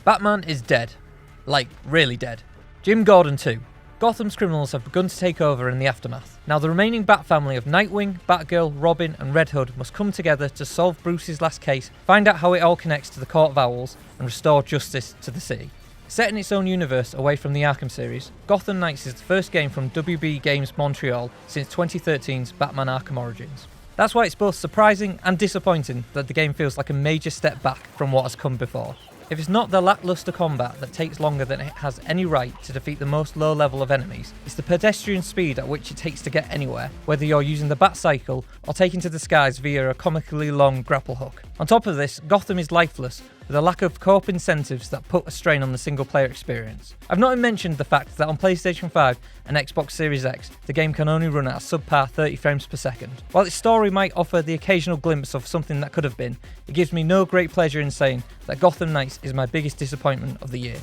Batman is dead. Like, really dead. Jim Gordon too. Gotham's criminals have begun to take over in the aftermath. Now the remaining Bat-Family of Nightwing, Batgirl, Robin and Red Hood must come together to solve Bruce's last case, find out how it all connects to the Court of Owls, and restore justice to the city. Set in its own universe away from the Arkham series, Gotham Knights is the first game from WB Games Montreal since 2013's Batman Arkham Origins. That's why it's both surprising and disappointing that the game feels like a major step back from what has come before. If it's not the lackluster combat that takes longer than it has any right to defeat the most low level of enemies, it's the pedestrian speed at which it takes to get anywhere, whether you're using the Batcycle or taking to the skies via a comically long grapple hook. On top of this, Gotham is lifeless, with a lack of co-op incentives that put a strain on the single player experience. I've not even mentioned the fact that on PlayStation 5 and Xbox Series X, the game can only run at a subpar 30 frames per second. While its story might offer the occasional glimpse of something that could have been, it gives me no great pleasure in saying that Gotham Knights is my biggest disappointment of the year.